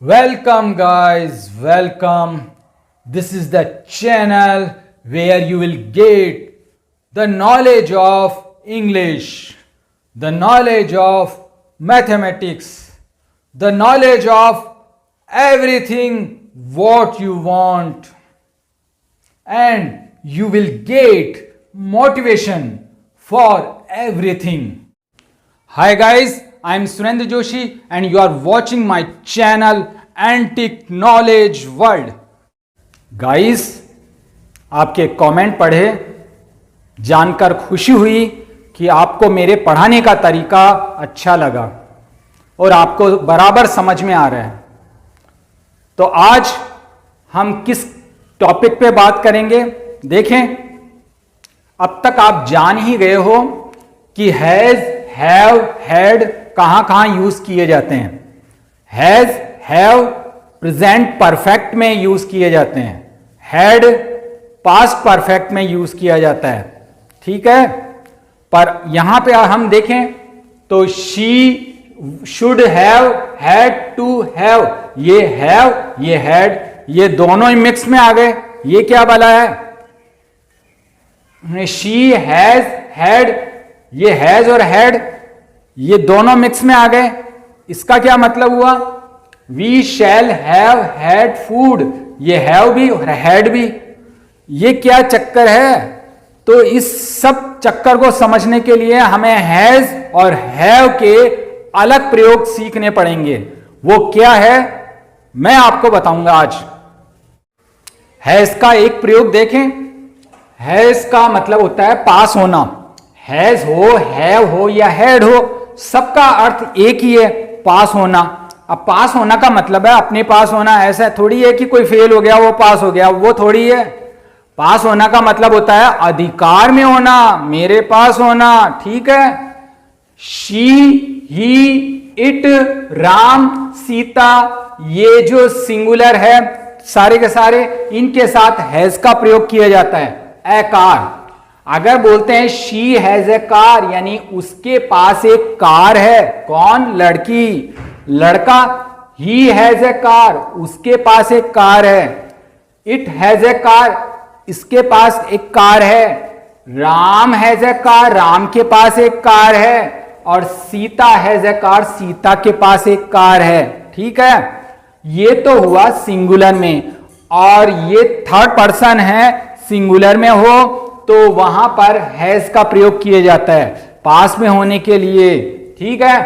Welcome, guys. Welcome. This is the channel where you will get the knowledge of English, the knowledge of mathematics, the knowledge of everything what you want, and you will get motivation for everything. Hi guys, I am Surendra Joshi and you are watching my channel Antique Knowledge World. Guys, आपके comment पढ़े जानकर खुशी हुई कि आपको मेरे पढ़ाने का तरीका अच्छा लगा और आपको बराबर समझ में आ रहा है। तो आज हम किस टॉपिक पे बात करेंगे? देखें, अब तक आप जान ही गए हो कि हैज, हैव, हैड कहां यूज किए जाते हैं। हैज, हैव प्रेजेंट परफेक्ट में यूज किए जाते हैं, हैड पास्ट परफेक्ट में यूज किया जाता है, ठीक है। पर यहां पे हम देखें तो she, should have, had to have, ये हैव, ये हैड, ये दोनों ही मिक्स में आ गए। ये क्या भला है? शी, हैज, हैड, ये हैज और हैड ये दोनों मिक्स में आ गए। इसका क्या मतलब हुआ? We shall have had food, ये हैव भी और हैड भी। ये क्या चक्कर है? तो इस सब चक्कर को समझने के लिए हमें हैज और हैव के अलग प्रयोग सीखने पड़ेंगे। वो क्या है मैं आपको बताऊंगा आज। हैज का एक प्रयोग देखें। हैज का मतलब होता है पास होना। हैज हो, हैव हो या हैड हो, सबका अर्थ एक ही है, पास होना। अब पास होना का मतलब है अपने पास होना। ऐसा थोड़ी है कि कोई फेल हो गया वो पास हो गया, वो थोड़ी है। पास होना का मतलब होता है अधिकार में होना, मेरे पास होना, ठीक है। She, he, it, Ram, Sita, ये जो सिंगुलर है सारे के सारे, इनके साथ हैज का प्रयोग किया जाता है। ए कार, अगर बोलते हैं शी हैज ए कार, यानी उसके पास एक कार है। कौन? लड़की, लड़का। ही हैज ए कार, उसके पास एक कार है। इट हैज ए कार, इसके पास एक कार है। Ram has a car, Ram के पास एक कार है। और Sita has a car, Sita के पास एक कार है, ठीक है। ये तो हुआ सिंगुलर में। और ये थर्ड पर्सन है, सिंगुलर में हो तो वहां पर हैज का प्रयोग किया जाता है पास में होने के लिए, ठीक है।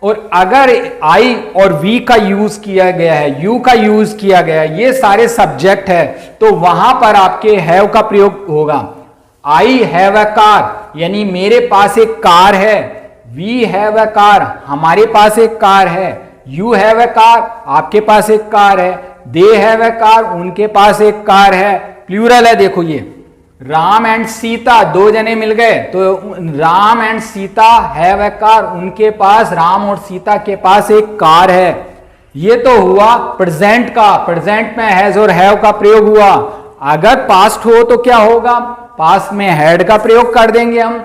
और अगर आई और वी का यूज किया गया है, यू का यूज किया गया है, ये सारे सब्जेक्ट है, तो वहां पर आपके हैव का प्रयोग होगा। आई हैव अ कार, यानी मेरे पास एक कार है। वी हैव अ कार, हमारे पास एक कार है। यू हैव अ कार, आपके पास एक कार है। दे हैव अ कार, उनके पास एक कार है। प्लूरल है, देखो ये राम एंड सीता, दो जने मिल गए तो Ram and Sita have a car, उनके पास, राम और सीता के पास एक कार है। ये तो हुआ प्रेजेंट का, प्रेजेंट में हैज और हैव का प्रयोग हुआ। अगर पास्ट हो तो क्या होगा? पास्ट में हैड का प्रयोग कर देंगे हम।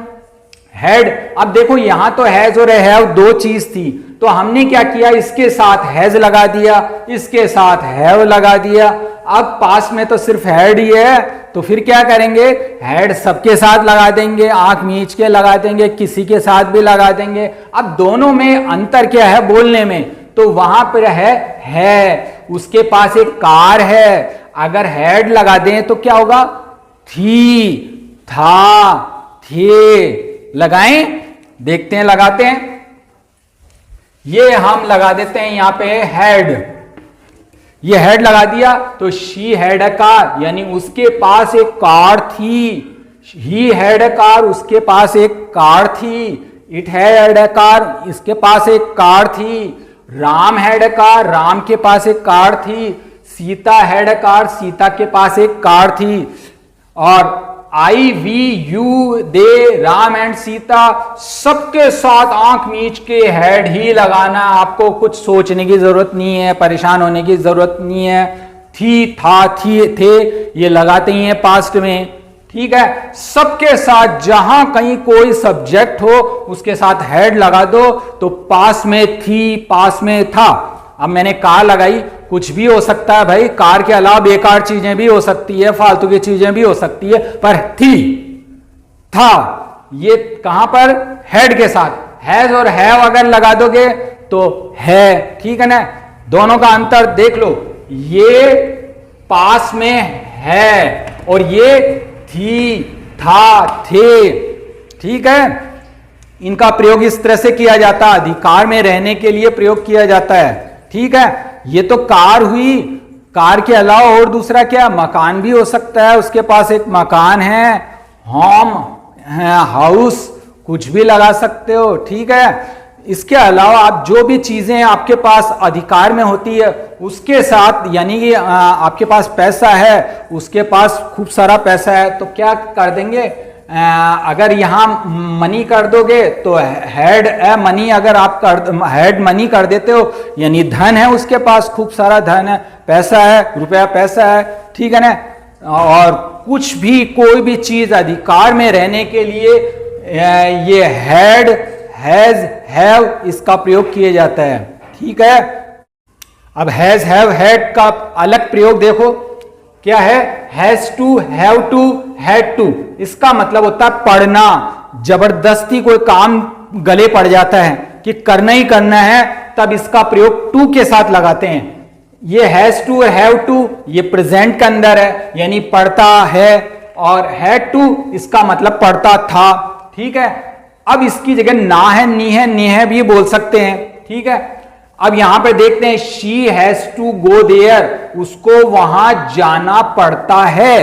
हैड, अब देखो यहां तो हैज और हैव दो चीज थी, तो हमने क्या किया? इसके साथ हैज लगा दिया, इसके साथ हैव लगा दिया। अब पास में तो सिर्फ हैड ही है, तो फिर क्या करेंगे? हैड सबके साथ लगा देंगे, आंख मीच के लगा देंगे, किसी के साथ भी लगा देंगे। अब दोनों में अंतर क्या है बोलने में? तो वहां पर है उसके पास एक कार है। अगर हैड लगा दें तो क्या होगा? थी, था, थे। लगाएं, देखते हैं, लगाते हैं। ये हम लगा देते हैं यहां पे हैड, ये हैड लगा दिया तो शी हैड अ कार, यानी उसके पास एक कार थी। ही हैड अ कार, उसके पास एक कार थी। इट हैड अ कार, इसके पास एक कार थी। Ram had a car, Ram के पास एक कार थी। Sita had a car, Sita के पास एक कार थी। और I, we, you, they, Ram and Sita, सबके साथ आंख मीच के हैड ही लगाना। आपको कुछ सोचने की जरूरत नहीं है, परेशान होने की जरूरत नहीं है। थी, था, थी, थे, ये लगाते ही हैं पास्ट में, ठीक है। सबके साथ जहां कहीं कोई सब्जेक्ट हो उसके साथ हैड लगा दो, तो पास में थी, पास में था। अब मैंने कार लगाई, कुछ भी हो सकता है भाई, कार के अलावा बेकार चीजें भी हो सकती है, फालतू की चीजें भी हो सकती है, पर थी, था, ये कहां पर, हेड के साथ। हैज और हैव अगर लगा दोगे तो है, ठीक है ना। दोनों का अंतर देख लो, ये पास में है और ये थी, था, थे, ठीक है। इनका प्रयोग इस तरह से किया जाता है, अधिकार में रहने के लिए प्रयोग किया जाता है, ठीक है। ये तो कार हुई, कार के अलावा और दूसरा क्या, मकान भी हो सकता है, उसके पास एक मकान है, होम है, हाउस, कुछ भी लगा सकते हो, ठीक है। इसके अलावा आप जो भी चीजें आपके पास अधिकार में होती है उसके साथ, यानी कि आपके पास पैसा है, उसके पास खूब सारा पैसा है, तो क्या कर देंगे, अगर यहां मनी कर दोगे तो हेड मनी, अगर आप हेड मनी कर देते हो यानी धन है, उसके पास खूब सारा धन है, पैसा है, रुपया पैसा है, ठीक है ना। और कुछ भी, कोई भी चीज अधिकार में रहने के लिए ये हैड, हैज, हैव इसका प्रयोग किया जाता है, ठीक है। अब हैज, हैव, हैड का अलग प्रयोग देखो क्या है, has to, have to, had to. इसका मतलब होता है पढ़ना, जबरदस्ती कोई काम गले पड़ जाता है कि करना ही करना है, तब इसका प्रयोग टू के साथ लगाते हैं। ये हैज टू, हैव टू ये प्रेजेंट के अंदर है, यानी पढ़ता है, और हैड टू इसका मतलब पढ़ता था, ठीक है। अब इसकी जगह ना है, नी है, नी है भी बोल सकते हैं, ठीक है। अब यहां पे देखते हैं, she has to go there, उसको वहां जाना पड़ता है,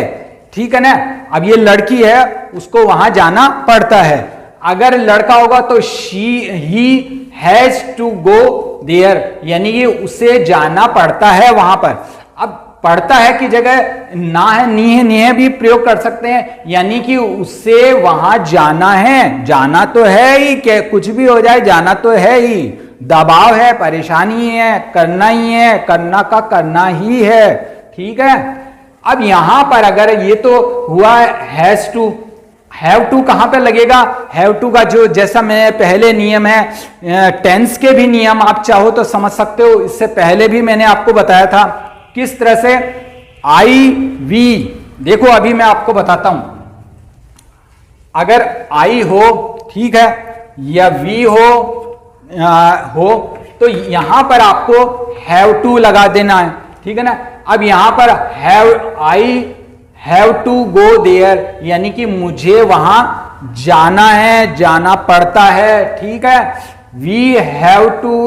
ठीक है ना। अब ये लड़की है, उसको वहां जाना पड़ता है। अगर लड़का होगा तो he has to go there, यानी कि उसे जाना पड़ता है वहां पर। अब पढ़ता है की जगह ना है, नी है, नी है भी प्रयोग कर सकते हैं, यानी कि उससे वहां जाना है, जाना तो है ही, क्या कुछ भी हो जाए जाना तो है ही, दबाव है, परेशानी है, करना ही है, करना का करना ही है, ठीक है। अब यहां पर अगर ये तो हुआ हैज टू, हैव टू कहां पे लगेगा, हैव टू का जो जैसा मैं पहले नियम है, टेंस के भी नियम आप चाहो तो समझ सकते हो, इससे पहले भी मैंने आपको बताया था किस तरह से। आई, वी, देखो अभी मैं आपको बताता हूं, अगर आई हो, ठीक है, या वी हो तो यहां पर आपको हैव टू लगा देना है, ठीक है ना। अब यहां पर I have to go there, यानी कि मुझे वहां जाना है, जाना पड़ता है, ठीक है। We have to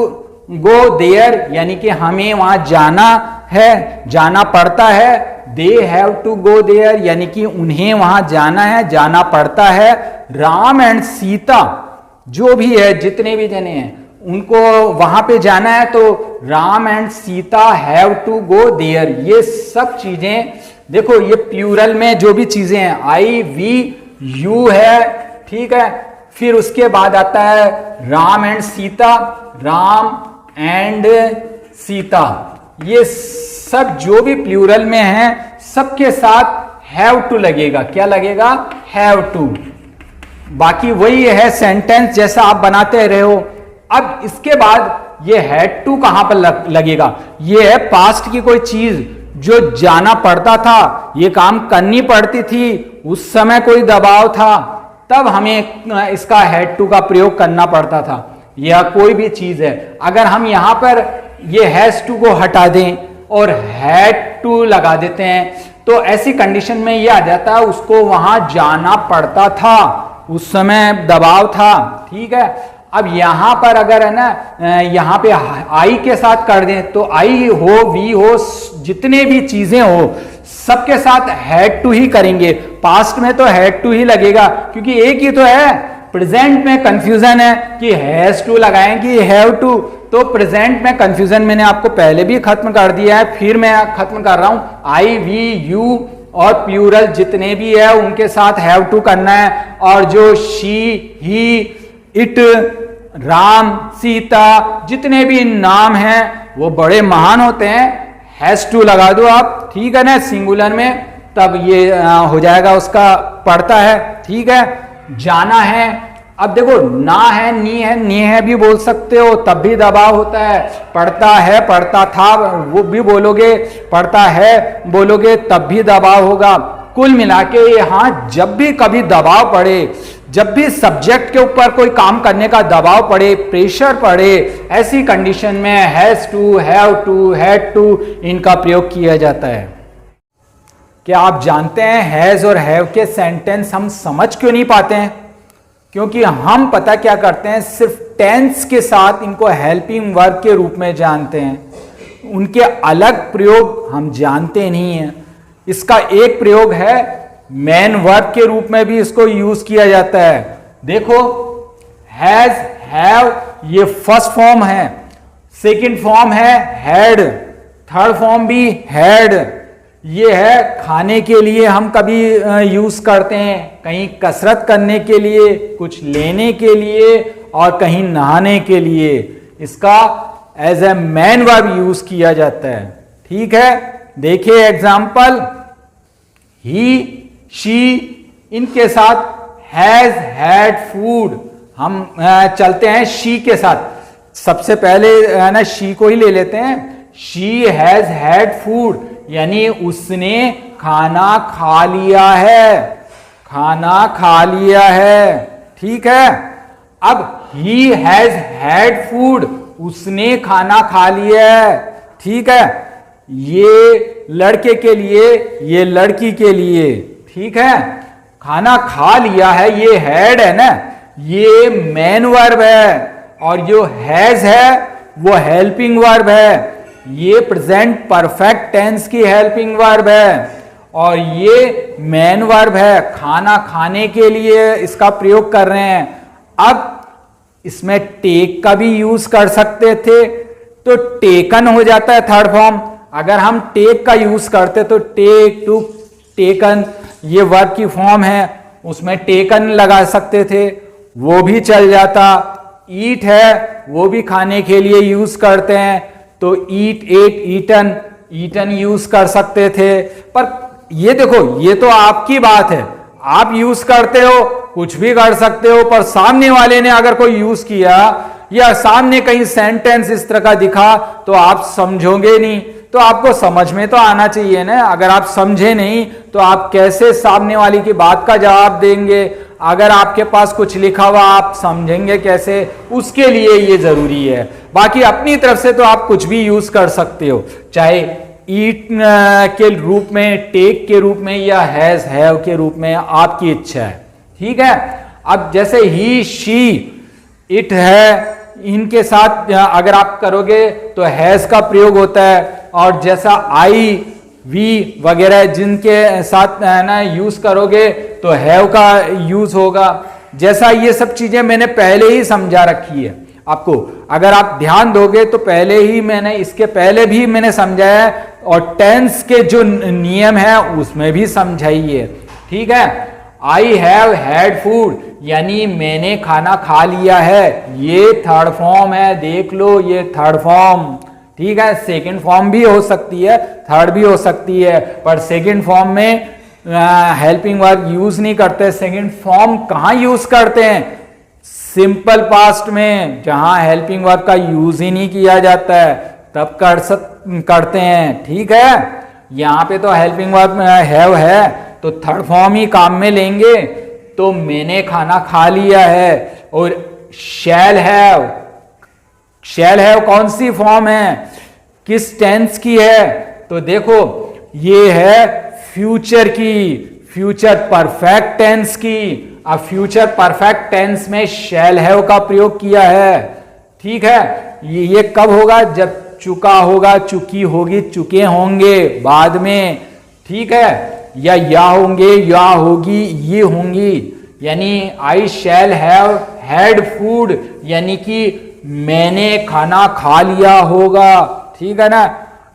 go there, यानी कि हमें वहां जाना है, जाना पड़ता है। They have to go there, यानी कि उन्हें वहां जाना है, जाना पड़ता है। राम एंड सीता जो भी है, जितने भी जने हैं, उनको वहां पे जाना है, तो Ram and Sita have to go there. ये सब चीजें देखो, ये प्लूरल में जो भी चीजें हैं, आई, वी, यू है, ठीक है। फिर उसके बाद आता है राम एंड सीता, राम एंड सीता, ये सब जो भी प्लूरल में है सबके साथ हैव टू लगेगा। क्या लगेगा, हैव टू। बाकी वही है सेंटेंस जैसा आप बनाते रहे हो। अब इसके बाद ये हैड टू कहां पर लगेगा, ये है पास्ट की कोई चीज जो जाना पड़ता था, ये काम करनी पड़ती थी, उस समय कोई दबाव था, तब हमें इसका हैड टू का प्रयोग करना पड़ता था। यह कोई भी चीज है, अगर हम यहां पर ये हैज टू को हटा दें और हैड टू लगा देते हैं, तो ऐसी कंडीशन में ये आ जाता है उसको वहां जाना पड़ता था, उस समय दबाव था, ठीक है। अब यहां पर अगर है ना, यहां पे आई के साथ कर दें, तो आई हो, वी हो, जितने भी चीजें हो, सबके साथ हैड टू ही करेंगे। पास्ट में तो हैड टू ही लगेगा, क्योंकि एक ही तो है। प्रेजेंट में कंफ्यूजन है कि हैज टू लगाएं कि हैव टू, तो प्रेजेंट में कंफ्यूजन मैंने आपको पहले भी खत्म कर दिया है, फिर मैं खत्म कर रहा हूं। आई, वी, यू और प्लूरल जितने भी है उनके साथ हैव टू करना है, और जो she, he, it, Ram, Sita, जितने भी नाम हैं वो बड़े महान होते हैं, हैज टू लगा दो आप, ठीक है ना, सिंगुलर में, तब ये हो जाएगा उसका पढ़ता है, ठीक है। जाना है, अब देखो ना है, नी है भी बोल सकते हो, तब भी दबाव होता है। पढ़ता है, पढ़ता था वो भी बोलोगे, पढ़ता है बोलोगे तब भी दबाव होगा। कुल मिला के यहाँ जब भी कभी दबाव पड़े, जब भी सब्जेक्ट के ऊपर कोई काम करने का दबाव पड़े, प्रेशर पड़े, ऐसी कंडीशन में has to, have to, had to इनका प्रयोग किया जाता है। क्या आप जानते हैं हैज और हैव के सेंटेंस हम समझ क्यों नहीं पाते हैं? क्योंकि हम पता क्या करते हैं, सिर्फ टेंस के साथ इनको हेल्पिंग वर्ब के रूप में जानते हैं, उनके अलग प्रयोग हम जानते नहीं हैं। इसका एक प्रयोग है मेन वर्ब के रूप में भी इसको यूज किया जाता है। देखो हैज, हैव ये फर्स्ट फॉर्म है, सेकंड फॉर्म है हैड, थर्ड फॉर्म भी हैड। ये है खाने के लिए हम कभी यूज करते हैं, कहीं कसरत करने के लिए, कुछ लेने के लिए और कहीं नहाने के लिए। इसका as a main verb use किया जाता है। ठीक है, देखिए एग्जाम्पल, ही, शी, इनके साथ हैज, हैड, फूड। हम चलते हैं शी के साथ। सबसे पहले है ना शी को ही ले लेते हैं। शी हैज हैड फूड, यानी उसने खाना खा लिया है, खाना खा लिया है। ठीक है, अब ही हैज हैड फूड, उसने खाना खा लिया है। ठीक है, ये लड़के के लिए, ये लड़की के लिए। ठीक है, खाना खा लिया है, ये हैड है ना, ये मेन वर्ब है, और जो हैज है वो हेल्पिंग वर्ब है। ये प्रेजेंट परफेक्ट टेंस की हेल्पिंग वर्ब है और ये मेन वर्ब है। खाना खाने के लिए इसका प्रयोग कर रहे हैं। अब इसमें टेक का भी यूज कर सकते थे, तो टेकन हो जाता है थर्ड फॉर्म। अगर हम टेक का यूज करते तो टेक, टू, टेकन ये वर्ब की फॉर्म है, उसमें टेकन लगा सकते थे, वो भी चल जाता। ईट है, वो भी खाने के लिए यूज करते हैं, तो ईट, एट, ईटन, ईटन यूज कर सकते थे। पर ये देखो, ये तो आपकी बात है, आप यूज करते हो, कुछ भी कर सकते हो, पर सामने वाले ने अगर कोई यूज किया या सामने कहीं सेंटेंस इस तरह का दिखा तो आप समझोगे नहीं। तो आपको समझ में तो आना चाहिए ना। अगर आप समझे नहीं तो आप कैसे सामने वाले की बात का जवाब देंगे? अगर आपके पास कुछ लिखा हुआ आप समझेंगे कैसे? उसके लिए ये जरूरी है। बाकी अपनी तरफ से तो आप कुछ भी यूज कर सकते हो, चाहे ईट के रूप में, टेक के रूप में या हैज, हैव के रूप में, आपकी इच्छा है। ठीक है, अब जैसे ही, शी, इट है, इनके साथ अगर आप करोगे तो हैज का प्रयोग होता है। और जैसा आई, वी वगैरह जिनके साथ ना यूज करोगे तो हैव का यूज होगा। जैसा ये सब चीजें मैंने पहले ही समझा रखी है आपको, अगर आप ध्यान दोगे तो पहले ही मैंने, इसके पहले भी मैंने समझाया है, और टेंस के जो नियम है उसमें भी समझाई है। ठीक है, आई हैव हैड फूड, यानी मैंने खाना खा लिया है, ये थर्ड फॉर्म है, देख लो ये थर्ड फॉर्म। ठीक है, सेकंड फॉर्म भी हो सकती है, थर्ड भी हो सकती है, पर सेकंड फॉर्म में हेल्पिंग वर्ब यूज नहीं करते। सेकंड फॉर्म कहां यूज करते हैं? सिंपल पास्ट में, जहां हेल्पिंग वर्ब का यूज ही नहीं किया जाता है तब करते हैं। ठीक है, यहां पे तो हेल्पिंग वर्ब हैव है तो थर्ड फॉर्म ही काम में लेंगे। तो मैंने खाना खा लिया है। और शैल हैव, शैल हैव कौन सी फॉर्म है, किस टेंस की है? तो देखो ये है फ्यूचर की, फ्यूचर परफेक्ट टेंस की। अब फ्यूचर परफेक्ट टेंस में शैल हैव का प्रयोग किया है। ठीक है, ये कब होगा? जब चुका होगा, चुकी होगी, चुके होंगे बाद में। ठीक है, या होंगे, या होगी, ये होंगी। यानी आई शैल हैव हैड फूड, यानी कि मैंने खाना खा लिया होगा। ठीक है ना,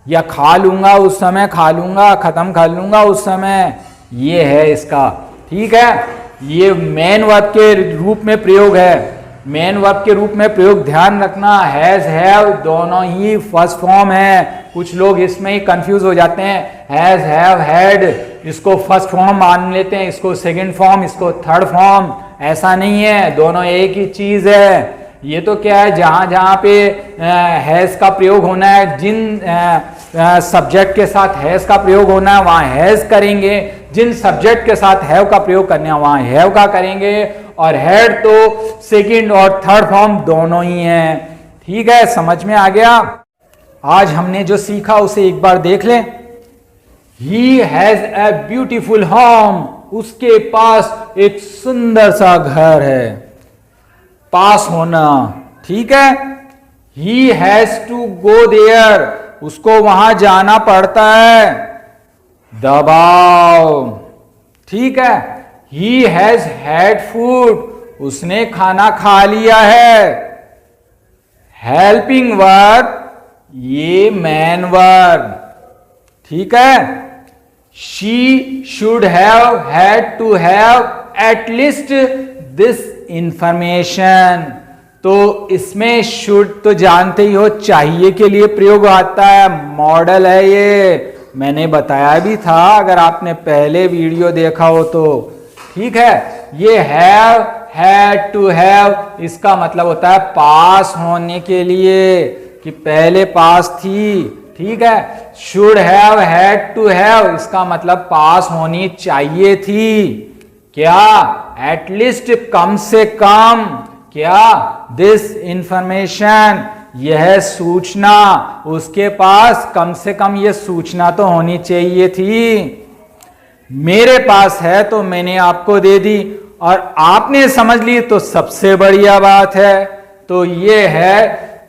या खा लूंगा उस समय, खा लूंगा, खत्म कर लूंगा उस समय, ये है इसका। ठीक है, ये मेन वर्ब के रूप में प्रयोग है। मेन वर्ब के रूप में प्रयोग ध्यान रखना, हैज, हैव दोनों ही फर्स्ट फॉर्म है। कुछ लोग इसमें ही कंफ्यूज हो जाते हैं, हैज, हैव, हैड, इसको फर्स्ट फॉर्म मान लेते हैं, इसको सेकंड फॉर्म, इसको थर्ड फॉर्म। ऐसा नहीं है, दोनों एक ही चीज है। ये तो क्या है, जहां जहां पे हैज का प्रयोग होना है, जिन सब्जेक्ट के साथ हैज का प्रयोग होना है वहां हैज करेंगे, जिन सब्जेक्ट के साथ हैव का प्रयोग करना है वहां हैव का करेंगे। और हैड तो सेकंड और थर्ड फॉर्म दोनों ही हैं। ठीक है, समझ में आ गया। आज हमने जो सीखा उसे एक बार देख लें। He has a beautiful home, उसके पास एक सुंदर सा घर है। पास होना, ठीक है। He has to go there, उसको वहां जाना पड़ता है। दबाव, ठीक है। He has had food, उसने खाना खा लिया है। हेल्पिंग वर्ब, ये मैन वर्ब, ठीक है। She should have had to have at least this information, तो इसमें should तो जानते ही हो, चाहिए के लिए प्रयोग आता है, मॉडल है ये, मैंने बताया भी था अगर आपने पहले वीडियो देखा हो तो। ठीक है, ये have, had to have, इसका मतलब होता है पास होने के लिए, कि पहले पास थी। ठीक है, should have, had to have, इसका मतलब पास होनी चाहिए थी। क्या? एटलीस्ट, कम से कम। क्या? दिस इंफॉर्मेशन, यह सूचना, उसके पास कम से कम यह सूचना तो होनी चाहिए थी। मेरे पास है तो मैंने आपको दे दी, और आपने समझ ली तो सबसे बढ़िया बात है। तो ये है,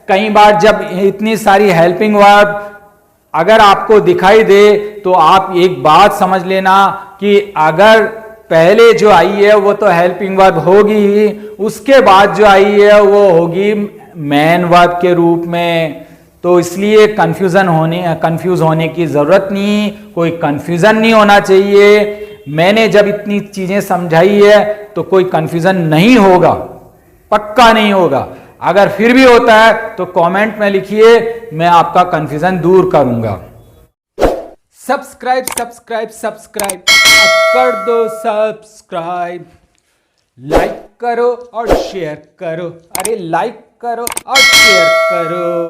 कई बार जब इतनी सारी हेल्पिंग वर्ब अगर आपको दिखाई दे तो आप एक बात समझ लेना कि अगर पहले जो आई है वो तो हेल्पिंग वर्ब होगी ही, उसके बाद जो आई है वो होगी मैन वर्ब के रूप में। तो इसलिए कंफ्यूज होने की जरूरत नहीं, कोई कंफ्यूजन नहीं होना चाहिए। मैंने जब इतनी चीजें समझाई है तो कोई कंफ्यूजन नहीं होगा, पक्का नहीं होगा। अगर फिर भी होता है तो कमेंट में लिखिए, मैं आपका कंफ्यूजन दूर करूंगा। सब्सक्राइब सब्सक्राइब सब्सक्राइब कर दो सब्सक्राइब, लाइक करो और शेयर करो। अरे लाइक करो और शेयर करो।